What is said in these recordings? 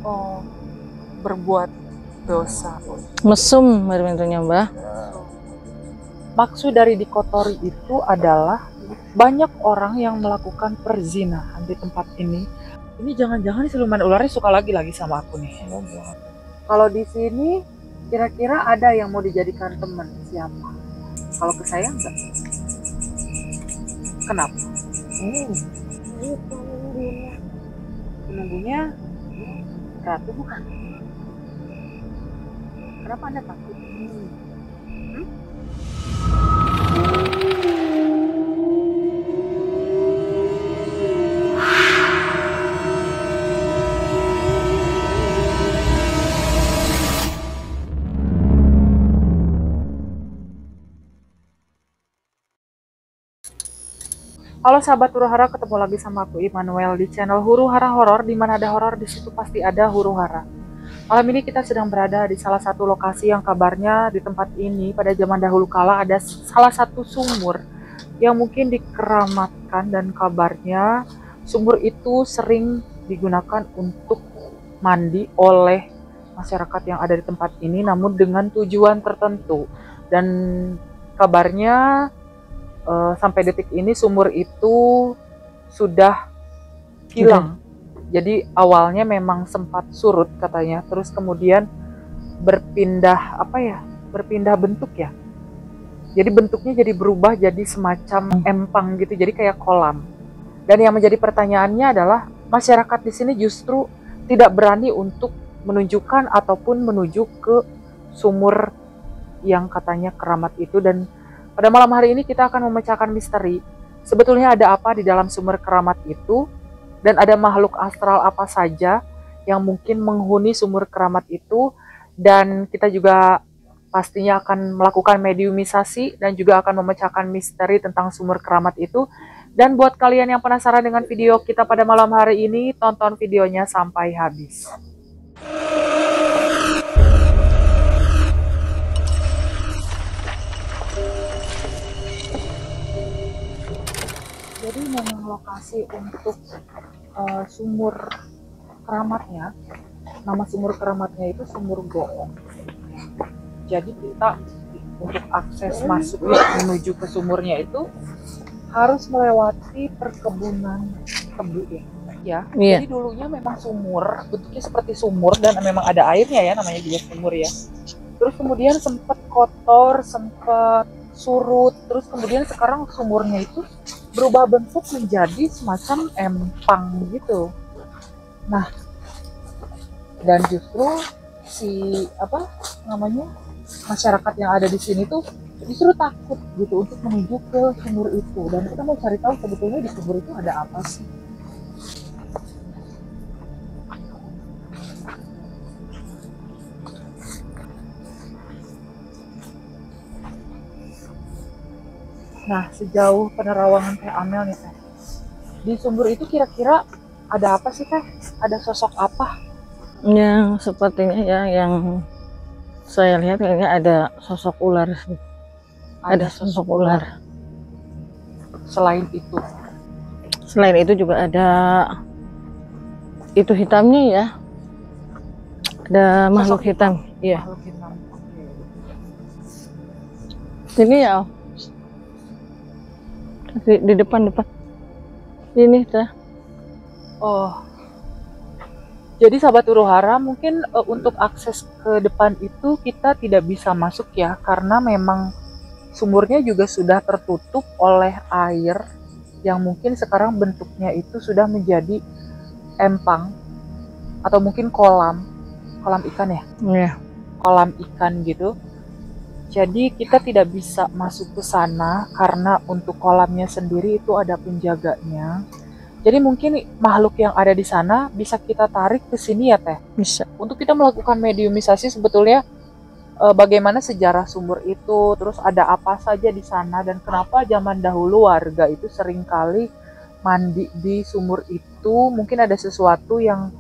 Oh, berbuat dosa. Mesum bentuknya, Mbah. Maksud dari dikotori itu adalah banyak orang yang melakukan perzinahan di tempat ini. Ini jangan-jangan siluman ularnya suka lagi sama aku nih. Kalau di sini kira-kira ada yang mau dijadikan teman siapa? Kalau ke saya enggak. Kenapa? Penunggunya Ratu bukan? Kenapa Anda takut? Halo sahabat Huru Hara, ketemu lagi sama aku Immanuel di channel Huru Hara Horor. Di mana ada horor, di situ pasti ada Huru Hara. Malam ini kita sedang berada di salah satu lokasi yang kabarnya di tempat ini pada zaman dahulu kala ada salah satu sumur yang mungkin dikeramatkan, dan kabarnya sumur itu sering digunakan untuk mandi oleh masyarakat yang ada di tempat ini, namun dengan tujuan tertentu. Dan kabarnya sampai detik ini sumur itu sudah hilang. Jadi awalnya memang sempat surut katanya, terus kemudian berpindah berpindah bentuk ya. Jadi bentuknya jadi berubah jadi semacam empang gitu, jadi kayak kolam. Dan yang menjadi pertanyaannya adalah masyarakat di sini justru tidak berani untuk menunjukkan ataupun menuju ke sumur yang katanya keramat itu. Dan pada malam hari ini kita akan memecahkan misteri. Sebetulnya ada apa di dalam sumur keramat itu, dan ada makhluk astral apa saja yang mungkin menghuni sumur keramat itu. Dan kita juga pastinya akan melakukan mediumisasi dan juga akan memecahkan misteri tentang sumur keramat itu. Dan buat kalian yang penasaran dengan video kita pada malam hari ini, tonton videonya sampai habis. Jadi memang lokasi untuk sumur keramatnya, nama sumur keramatnya itu Sumur Goong. Jadi kita untuk akses masuk menuju ke sumurnya itu harus melewati perkebunan tebu ya. Iya. Jadi dulunya memang sumur, bentuknya seperti sumur dan memang ada airnya ya, namanya juga sumur ya. Terus kemudian sempat kotor, sempat surut, terus kemudian sekarang sumurnya itu berubah bentuk menjadi semacam empang gitu. Nah, dan justru masyarakat yang ada di sini tuh justru takut gitu untuk menuju ke sumur itu. Dan kita mau cari tahu sebetulnya di sumur itu ada apa sih. Nah, sejauh penerawangan Teh Amel nih Teh, di sumur itu kira-kira ada apa sih Teh? Ada sosok apa? Yang sepertinya ya, yang saya lihat kayaknya ada sosok ular. Ada sosok ular. Selain itu juga ada itu hitamnya ya. Ada makhluk hitam. Iya. Makhluk hitam. Sini ya. Di depan. Ini Teh. Oh. Jadi sahabat Huru Hara, mungkin untuk akses ke depan itu kita tidak bisa masuk ya, karena memang sumurnya juga sudah tertutup oleh air yang mungkin sekarang bentuknya itu sudah menjadi empang atau mungkin kolam ikan ya. Iya. Kolam ikan gitu. Jadi kita tidak bisa masuk ke sana karena untuk kolamnya sendiri itu ada penjaganya. Jadi mungkin makhluk yang ada di sana bisa kita tarik ke sini ya Teh. Bisa. Untuk kita melakukan mediumisasi sebetulnya bagaimana sejarah sumur itu, terus ada apa saja di sana, dan kenapa zaman dahulu warga itu seringkali mandi di sumur itu. Mungkin ada sesuatu yang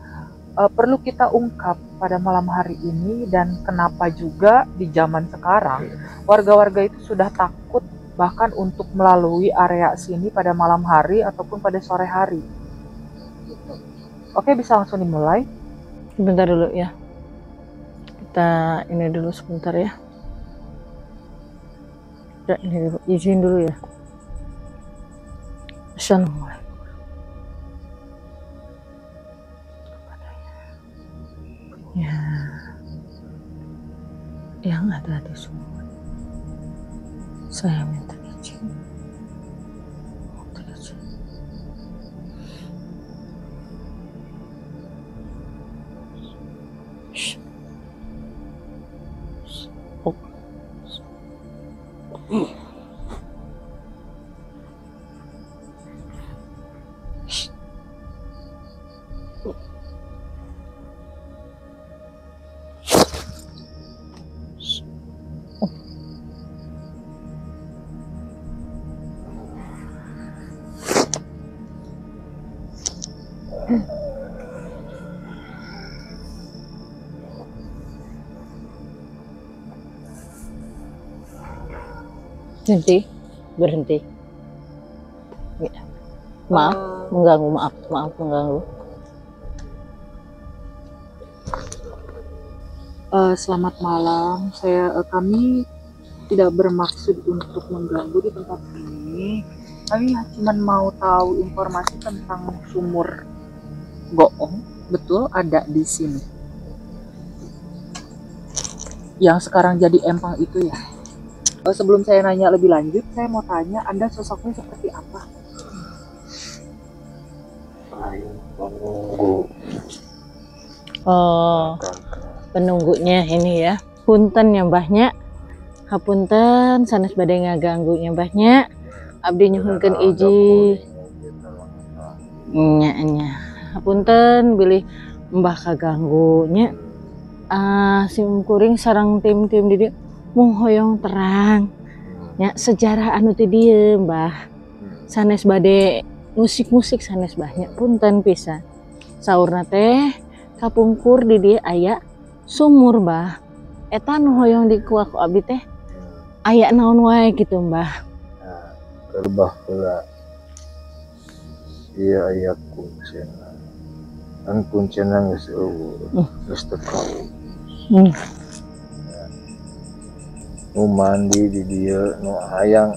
perlu kita ungkap pada malam hari ini, dan kenapa juga di zaman sekarang warga-warga itu sudah takut bahkan untuk melalui area sini pada malam hari ataupun pada sore hari. Oke, bisa langsung dimulai. Sebentar dulu ya. Kita ini dulu sebentar ya. Ya ini dulu, izin dulu ya. Assalamualaikum. Ya, yang ada di semua. Saya minta izin. Berhenti. Ya. Maaf mengganggu, maaf mengganggu. Selamat malam. Kami tidak bermaksud untuk mengganggu di tempat ini. Kami cuma mau tahu informasi tentang sumur Goong. Betul ada di sini. Yang sekarang jadi empang itu ya. Sebelum saya nanya lebih lanjut, saya mau tanya, Anda sosoknya seperti apa? Penunggu. Oh, penunggunya ini ya. Punten ya mbahnya. Hapunten sanes badai ngaganggu nya mbahnya. Abdi nyuhunkeun iji. Nya. Hapunten bilih mbah kaganggu nya. Sim kuring sareng tim-tim di dieu mung hoyong terang. Nya sejarah anu ti dieu mbah. Sanes bade musik-musik sanes mbahnya punten pisan. Saurna teh kapungkur di dieu aya sumur mbah. Eta nu hoyong di ku abdi teh aya naon wae gitu mbah. Kerbah heula. Ieu aya kuncena. An kuncena geus eueuh, geus teu kawu. Nu mandi di dieu nu hayang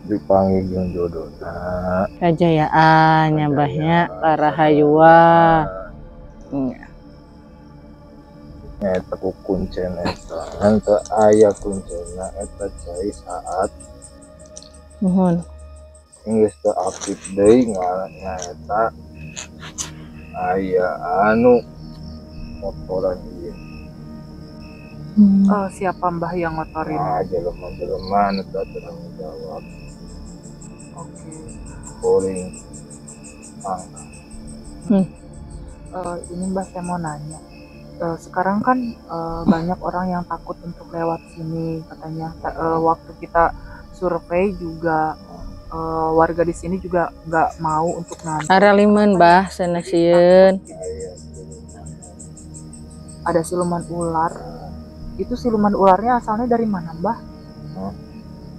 dipanggil jeung jodona. Kajayaan nya mbahnya karahayuan. Eta ku kuncen eta. Henteu aya kuncena eta cai saat Nuhun. geus teu aktif deui ngaranna eta aya anu motoran ieu. Siapa mbah yang ngotorin? Jelema-jelema anu teu tanggung jawab. Oke. Kuring angka. Ini mbah saya mau nanya. Sekarang kan banyak orang yang takut untuk lewat sini katanya. Waktu kita survei juga warga di sini juga nggak mau untuk nanti. Araliman mbah sana sieun. Ada siluman ular. Itu siluman ularnya asalnya dari mana mbah?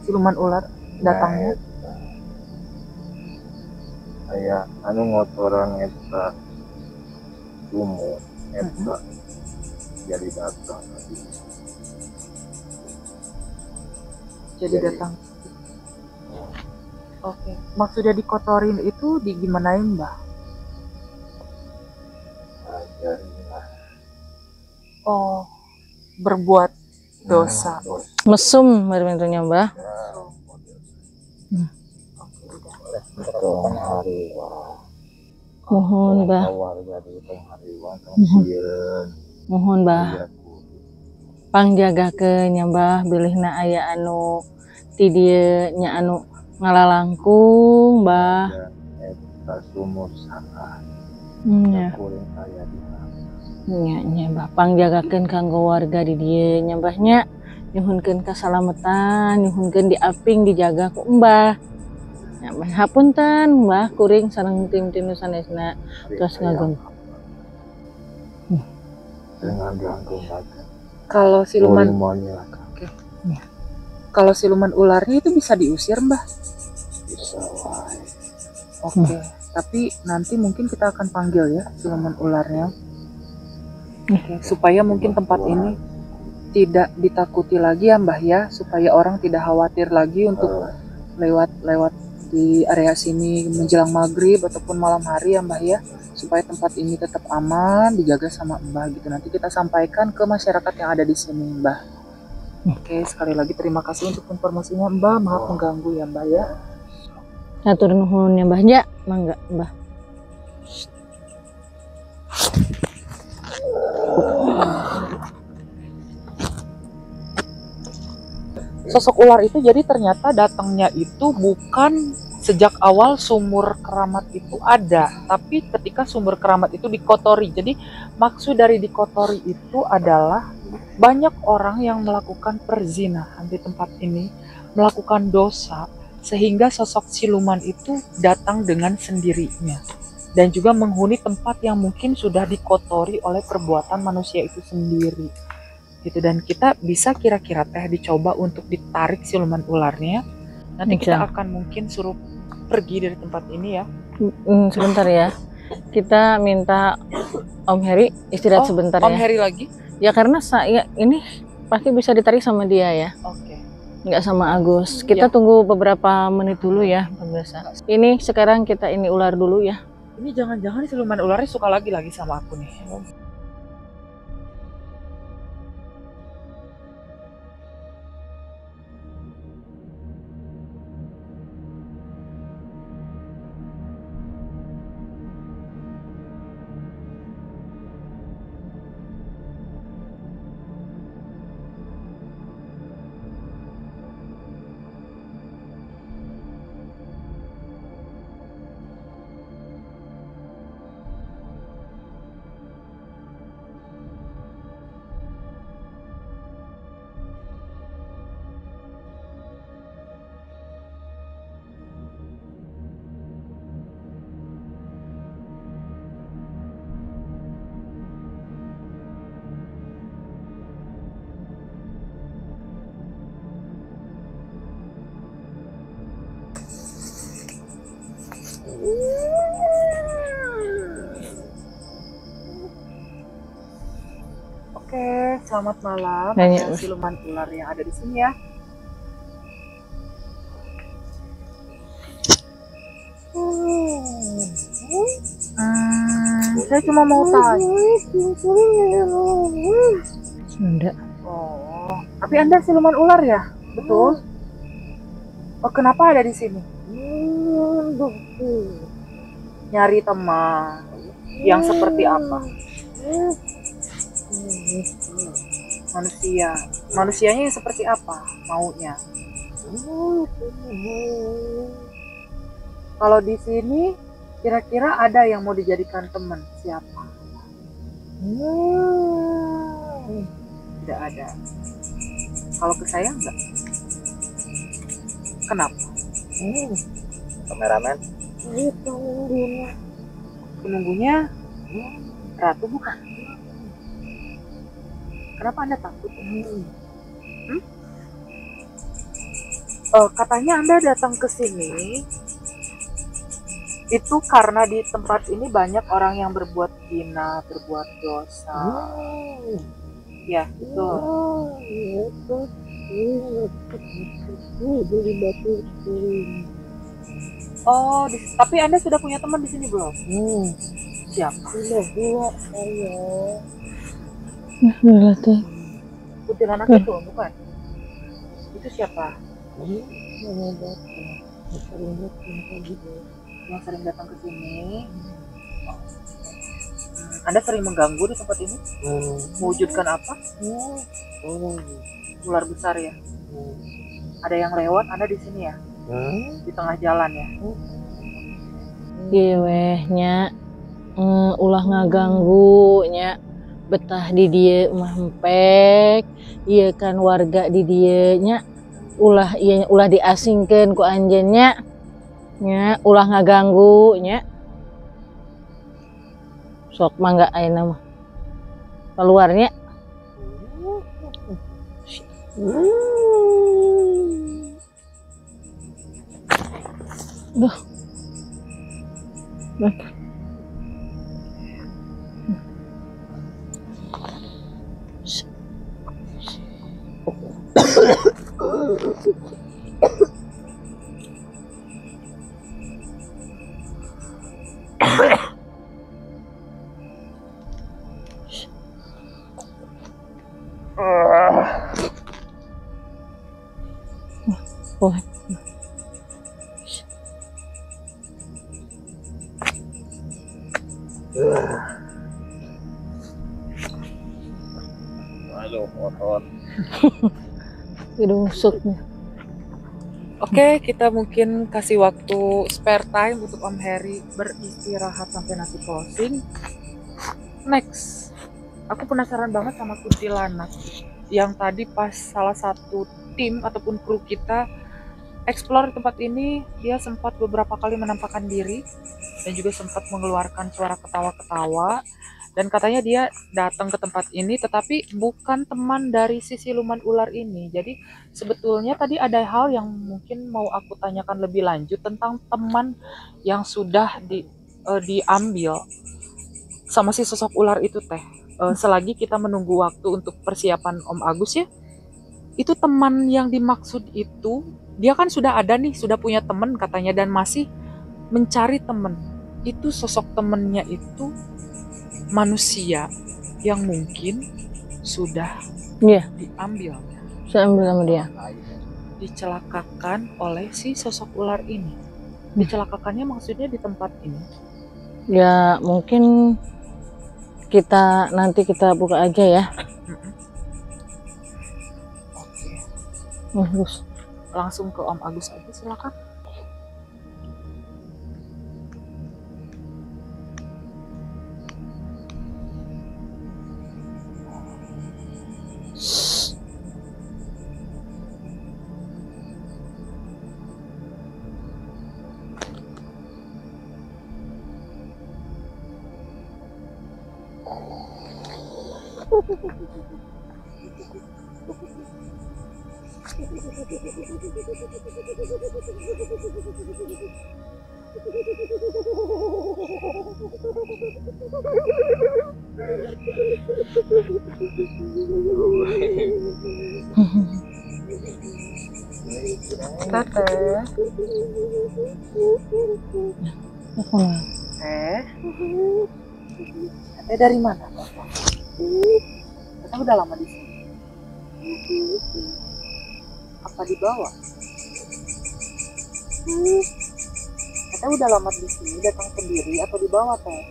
Siluman ular datangnya? Aya anu ngotoran eta sumur eta jadi datang. Jadi datang. Oke, maksudnya dikotorin itu digimanain mbah? Ajarinlah. Oh, berbuat dosa. Mesum mermentunya mbah. Tong hariwang. Mohon mbah. Warga di tong hariwang tong sieun. Mohon mbah. Pangjagakeun nya mbah bilihna aya anu ti dieu nya anu ngalalangkung mbah. Eta sumur saha. Nya. Kuring aya di Nya mbah pangjagakeun kanggo warga di dieu nya mbahnya. Nyuhunkeun kasalametan, nyuhunkeun diaping dijaga ku mbah. Ya, hapunten mbah kuring sareng tim-tim sanesna tos ngagem. Dengan ganggu lagi. Kalau siluman Ya. kalau siluman ularnya itu bisa diusir mbah? Bisa wae. Oke. Tapi nanti mungkin kita akan panggil ya siluman ularnya. Oke, supaya mungkin tempat ini tidak ditakuti lagi ya Mbah ya, supaya orang tidak khawatir lagi untuk lewat di area sini menjelang maghrib ataupun malam hari ya Mbah ya, supaya tempat ini tetap aman, dijaga sama Mbah gitu. Nanti kita sampaikan ke masyarakat yang ada di sini Mbah. Oke, sekali lagi terima kasih untuk informasinya Mbah, maaf mengganggu ya Mbah ya. Hatur nuhun ya Mbah ya, mangga Mbah. Sosok ular itu jadi ternyata datangnya itu bukan sejak awal sumur keramat itu ada, tapi ketika sumber keramat itu dikotori. Jadi maksud dari dikotori itu adalah banyak orang yang melakukan perzinahan di tempat ini, melakukan dosa, sehingga sosok siluman itu datang dengan sendirinya dan juga menghuni tempat yang mungkin sudah dikotori oleh perbuatan manusia itu sendiri gitu. Dan kita bisa kira-kira dicoba untuk ditarik siluman ularnya. Nanti kita akan mungkin suruh pergi dari tempat ini ya. Sebentar ya, kita minta Om Heri istirahat sebentar ya. Om Heri lagi? Ya karena saya ini pasti bisa ditarik sama dia ya. Oke. Nggak sama Agus. Kita tunggu beberapa menit dulu ya pemirsa. Ini sekarang kita ini ular dulu ya. Ini jangan-jangan siluman ularnya suka lagi sama aku nih. Oke, selamat malam. Ada siluman ular yang ada di sini ya. Saya cuma mau tanya. Enggak. Oh, tapi Anda siluman ular ya? Betul? Oh, kenapa ada di sini? Nyari teman. Yang seperti apa? Manusianya yang seperti apa maunya? Kalau di sini kira-kira ada yang mau dijadikan teman, siapa? Tidak ada. Kalau ke saya enggak. Kenapa? Kameramen. Penunggunya Ratu bukan? Kenapa Anda takut? Katanya Anda datang ke sini itu karena di tempat ini banyak orang yang berbuat zina, berbuat dosa. Ya, betul. Oh, tapi Anda sudah punya teman di sini belum? Siapa? Sudah dua saya. Udah tuh. Kuntilanak itu bukan? Itu siapa? Yang sering datang ke sini. Anda sering mengganggu di tempat ini? Mewujudkan apa? Ular besar ya? Ada yang lewat Anda di sini ya? Di tengah jalan ya? Iya wehnya ulah ngaganggu nya betah di dia mampek iya kan warga di dia nya ulah diasingkan ku anjennya nya ulah ngaganggu nya sok mangga ayeuna mah keluarnya duh Boleh. Aduh, motor. Hidung suknya. Oke, kita mungkin kasih waktu spare time untuk Om Heri beristirahat sampai nanti closing. Next, aku penasaran banget sama kuntilanak yang tadi pas salah satu tim ataupun kru kita explore tempat ini, dia sempat beberapa kali menampakkan diri dan juga sempat mengeluarkan suara ketawa-ketawa. Dan katanya dia datang ke tempat ini tetapi bukan teman dari si siluman ular ini. Jadi sebetulnya tadi ada hal yang mungkin mau aku tanyakan lebih lanjut tentang teman yang sudah diambil sama si sosok ular itu teh. Selagi kita menunggu waktu untuk persiapan Om Agus ya, itu teman yang dimaksud itu, dia kan sudah ada nih, sudah punya teman katanya dan masih mencari teman. Itu sosok temennya itu manusia yang mungkin sudah Iya, diambil, saya ambil sama dia. dicelakakan oleh si sosok ular ini. Dicelakakannya maksudnya di tempat ini. Ya mungkin nanti kita buka aja ya. Oke, Bagus. langsung ke Om Agus aja silakan. Teteh. Teteh dari mana? Teteh udah lama di sini. Apa di bawah? Teteh udah lama di sini, datang sendiri atau di bawah teh?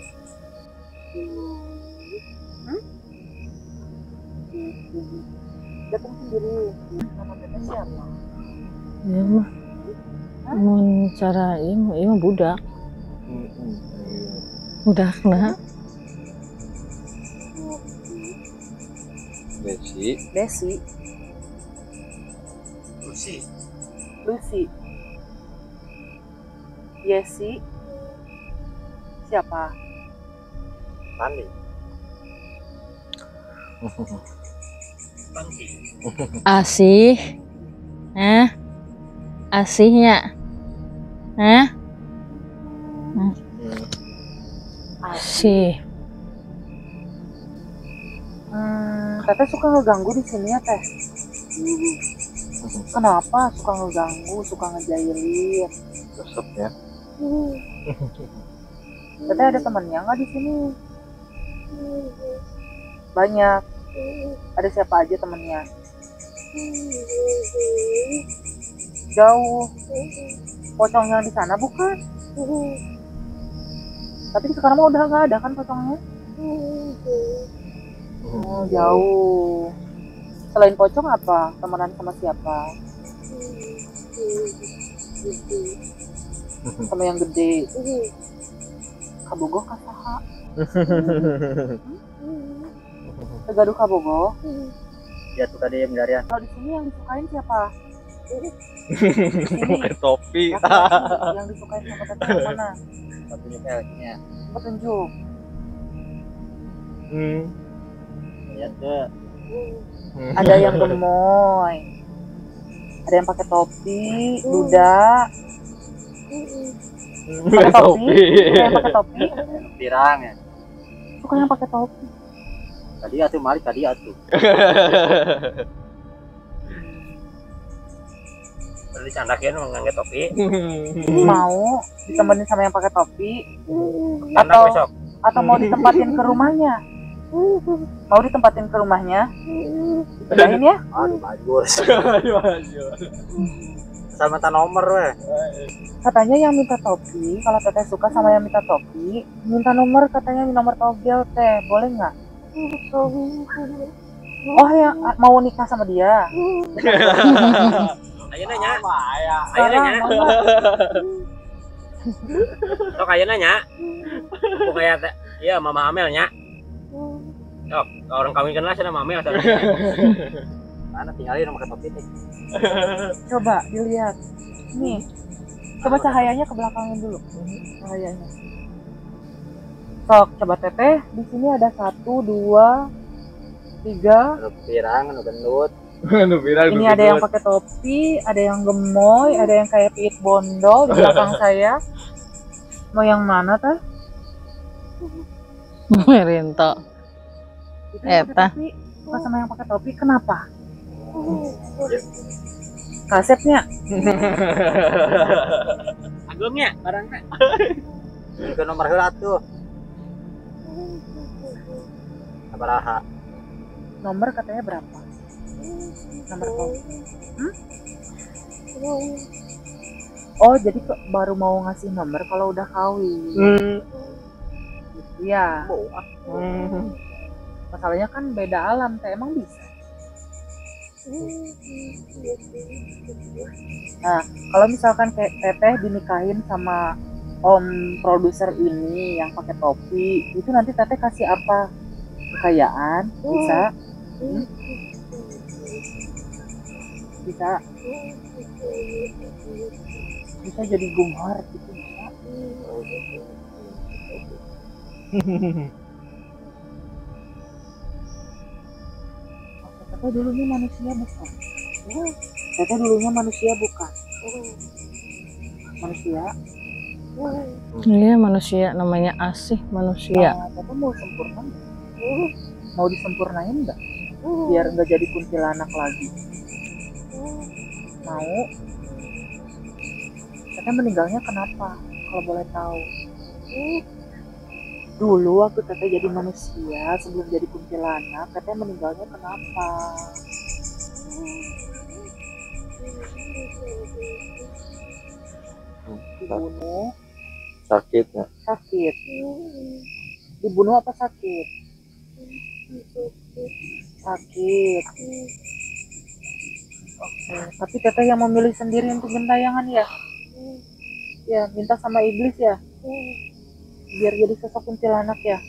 Datang sendiri. Nama teteh siapa? Ya mah. Mau cara ini mah budak. Budak nah. Desi. Lucy. Yesi. Siapa? Pandi. Asih. Asihnya. Asih. Teteh suka ngeganggu di sini ya teh? Kenapa suka ngeganggu, suka ngejailin? Resepnya. Teteh ada temannya nggak di sini? Banyak. Ada siapa aja temennya? Jauh. Pocong yang di sana bukan? Tapi sekarang mah udah nggak ada kan pocongnya? Oh, jauh. Selain pocong apa? Temenan sama siapa? Sama yang gede. Kabogoh kasaha. Tegaduh kabogoh. Ya tuh tadi yang Darian. Kalau di sini yang disukain siapa? Pakai topi. Laki-laki yang disukain sama teteh yang mana? Petunjuknya lakinya. Petunjuk. Lihat tuh. Ada yang gemoy. Ada yang pakai topi, duda. Pakai topi? Suka yang pakai topi? Pirang ya. Suka yang pakai topi. Tadi atuh mari tadi atuh. Tadi candakin ngangge topi. Mau ditemenin sama yang pakai topi Candak besok. atau mau ditempatin ke rumahnya? Mau ditempatin ke rumahnya? Pindahin ya? Aduh bajur. Asal minta nomor weh. Katanya yang minta topi, kalau teteh suka sama yang minta topi, minta nomor, katanya nomor togel teh, boleh nggak? Oh, yang mau nikah sama dia? Ayo nanya. Ayo Sekarang nanya. mau nggak? Sok ayo nanya. Aku kayak iya Mama Amel nya. Sok, orang kawin kenal sama Mama Amel. Mana tinggalin nomor topi nih. Coba dilihat. Nih, coba cahayanya ke belakangin dulu. Cahayanya. Sok, coba teteh. Di sini ada 1, 2, 3. Anu pirang, anu gendut. Ini ada yang pakai topi, ada yang gemoy, ada yang kayak piit bondol di belakang saya. Mau yang mana teh? Merinto. Itu yang pakai Eta. topi. Suka sama yang pakai topi, kenapa? Kasetnya. Agungnya barangnya. Itu nomor heula tuh. Sabaraha? Nomor katanya berapa? Nomor topi. Oh, jadi baru mau ngasih nomor kalau udah kawin. Gitu ya. Masalahnya kan beda alam, teh emang bisa. Nah, kalau misalkan kayak teteh dinikahin sama om produser ini yang pakai topi, itu nanti teteh kasih apa? Kekayaan? Bisa? Bisa? Bisa jadi gumar gitu, bisa? Teteh dulunya manusia bukan? Teteh dulunya manusia bukan? Manusia? Iya manusia, namanya asih manusia. Nah, teteh mau sempurna nggak? Mau disempurnain nggak? Biar nggak jadi kuntilanak lagi. Mau? Teteh meninggalnya kenapa? Kalau boleh tahu. Dulu waktu teteh jadi manusia sebelum jadi kuntilanak, teteh meninggalnya kenapa? Dibunuh, Sakitnya. sakit. Dibunuh apa sakit? Sakit. Oke, tapi teteh yang memilih sendiri untuk gentayangan ya? Ya, minta sama iblis ya? Biar jadi sosok kuntilanak ya?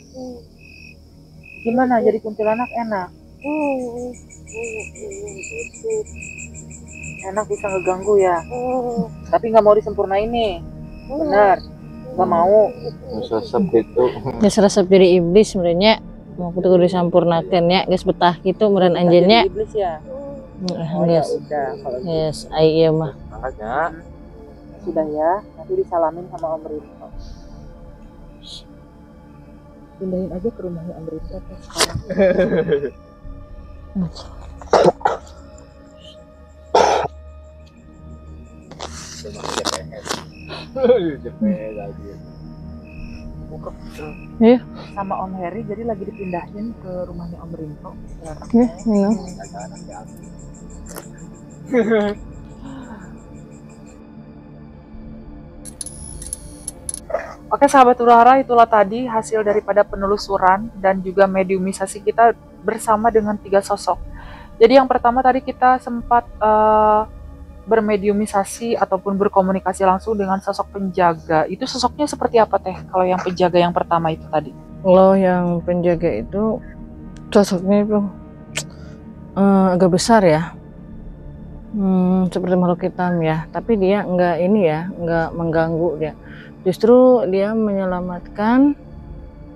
Gimana jadi kuntilanak enak? Enak bisa ngeganggu ya? Tapi nggak mau disempurnain nih? Benar? Nggak mau? Sesep itu. Geus resep jadi iblis sebenarnya mau kudu disampurnakeun ya, geus betah gitu meureun Jadi anjeunnya. iblis ya? Oh ya Geus. udah, kalau gitu. Yes, ai ieu mah. Makanya Sudah ya, nanti disalamin sama Om Rinto. Pindahin aja ke rumahnya Om Rinto teh sekarang. JPS lagi. Buka Iya, sama Om Heri, jadi lagi dipindahin ke rumahnya Om Rinto. iya, minum. Oke sahabat Huru-Hara, itulah tadi hasil daripada penelusuran dan juga mediumisasi kita bersama dengan 3 sosok. Jadi yang pertama tadi kita sempat bermediumisasi ataupun berkomunikasi langsung dengan sosok penjaga. Itu sosoknya seperti apa teh? Kalau yang penjaga yang pertama itu tadi? Kalau yang penjaga itu sosoknya itu agak besar ya. Seperti makhluk hitam ya, tapi dia enggak ini ya, enggak mengganggu dia. Justru dia menyelamatkan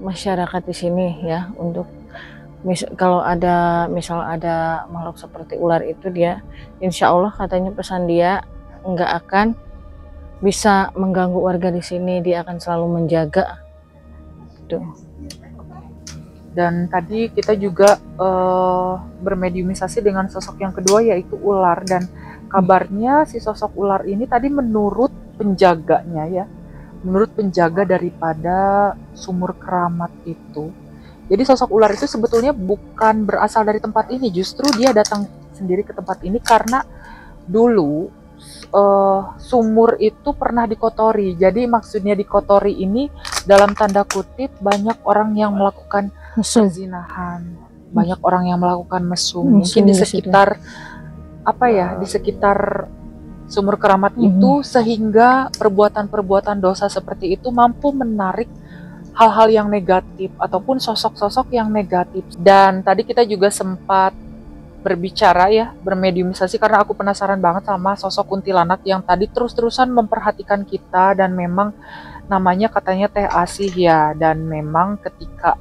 masyarakat di sini ya, untuk kalau ada misal ada makhluk seperti ular itu, dia insya Allah katanya pesan dia enggak akan bisa mengganggu warga di sini, dia akan selalu menjaga. Tuh. Dan tadi kita juga bermediumisasi dengan sosok yang kedua yaitu ular, dan kabarnya si sosok ular ini tadi menurut penjaganya ya, menurut penjaga daripada sumur keramat itu. Jadi sosok ular itu sebetulnya bukan berasal dari tempat ini, justru dia datang sendiri ke tempat ini karena dulu sumur itu pernah dikotori. Jadi maksudnya dikotori ini dalam tanda kutip banyak orang yang melakukan Mesum. perzinahan, banyak orang yang melakukan mesum. Mesum Mungkin di di situ. sekitar apa ya, di sekitar sumur keramat itu, sehingga perbuatan-perbuatan dosa seperti itu mampu menarik hal-hal yang negatif ataupun sosok-sosok yang negatif. Dan tadi kita juga sempat berbicara ya, bermediumisasi karena aku penasaran banget sama sosok kuntilanak yang tadi terus-terusan memperhatikan kita, dan memang namanya katanya Teh Asih ya, dan memang ketika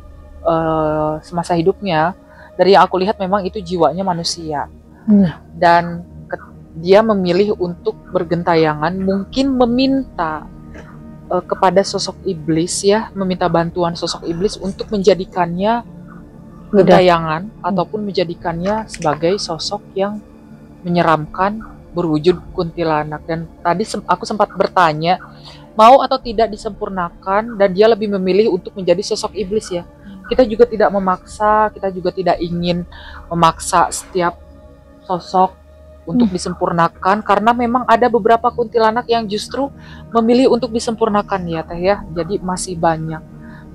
semasa hidupnya dari yang aku lihat memang itu jiwanya manusia. Dan dia memilih untuk bergentayangan, mungkin meminta kepada sosok iblis ya, meminta bantuan sosok iblis untuk menjadikannya gentayangan ataupun menjadikannya sebagai sosok yang menyeramkan berwujud kuntilanak. Dan tadi aku sempat bertanya mau atau tidak disempurnakan, dan dia lebih memilih untuk menjadi sosok iblis ya. Kita juga tidak memaksa, kita juga tidak ingin memaksa setiap sosok untuk disempurnakan, karena memang ada beberapa kuntilanak yang justru memilih untuk disempurnakan ya Teh ya. Jadi masih banyak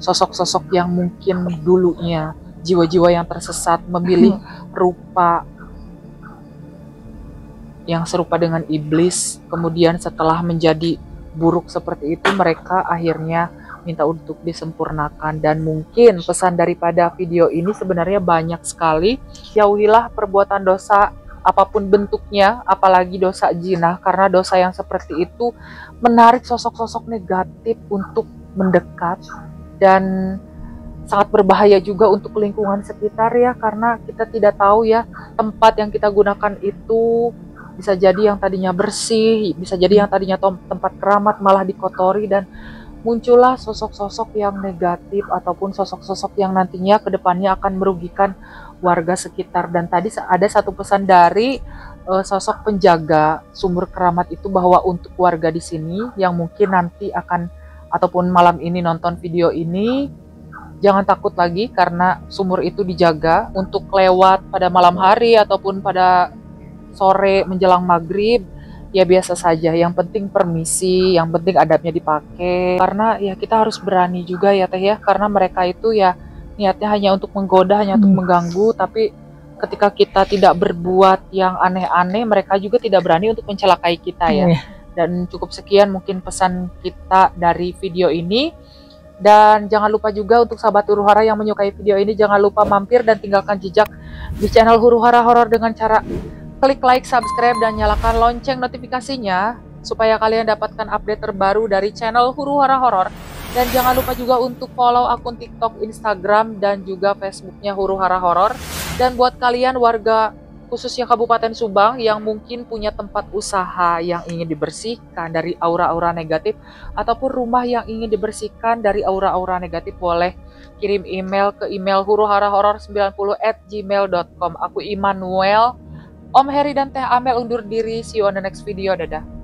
sosok-sosok yang mungkin dulunya jiwa-jiwa yang tersesat memilih rupa yang serupa dengan iblis, kemudian setelah menjadi buruk seperti itu mereka akhirnya minta untuk disempurnakan. Dan mungkin pesan daripada video ini sebenarnya banyak sekali. Jauhilah perbuatan dosa apapun bentuknya, apalagi dosa zina, karena dosa yang seperti itu menarik sosok-sosok negatif untuk mendekat, dan sangat berbahaya juga untuk lingkungan sekitar ya, karena kita tidak tahu ya tempat yang kita gunakan itu bisa jadi yang tadinya bersih, bisa jadi yang tadinya tempat keramat malah dikotori, dan muncullah sosok-sosok yang negatif ataupun sosok-sosok yang nantinya kedepannya akan merugikan warga sekitar. Dan tadi ada satu pesan dari sosok penjaga sumur keramat itu, bahwa untuk warga di sini yang mungkin nanti akan ataupun malam ini nonton video ini, jangan takut lagi karena sumur itu dijaga. Untuk lewat pada malam hari ataupun pada sore menjelang maghrib ya biasa saja, yang penting permisi, yang penting adabnya dipakai, karena ya kita harus berani juga ya Teh ya, karena mereka itu ya niatnya hanya untuk menggoda, hanya untuk mengganggu, tapi ketika kita tidak berbuat yang aneh-aneh mereka juga tidak berani untuk mencelakai kita ya. Dan cukup sekian mungkin pesan kita dari video ini. Dan jangan lupa juga untuk sahabat Huru Hara yang menyukai video ini, jangan lupa mampir dan tinggalkan jejak di channel Huru Hara Horor dengan cara klik like, subscribe, dan nyalakan lonceng notifikasinya supaya kalian dapatkan update terbaru dari channel Huru Hara Horor. Dan jangan lupa juga untuk follow akun TikTok, Instagram, dan juga Facebooknya Huru Hara Horor. Dan buat kalian warga khususnya Kabupaten Subang yang mungkin punya tempat usaha yang ingin dibersihkan dari aura-aura negatif, ataupun rumah yang ingin dibersihkan dari aura-aura negatif, boleh kirim email ke email huruharahoror90@gmail.com. Aku Immanuel, Om Heri dan Teh Amel undur diri. See you on the next video. Dadah.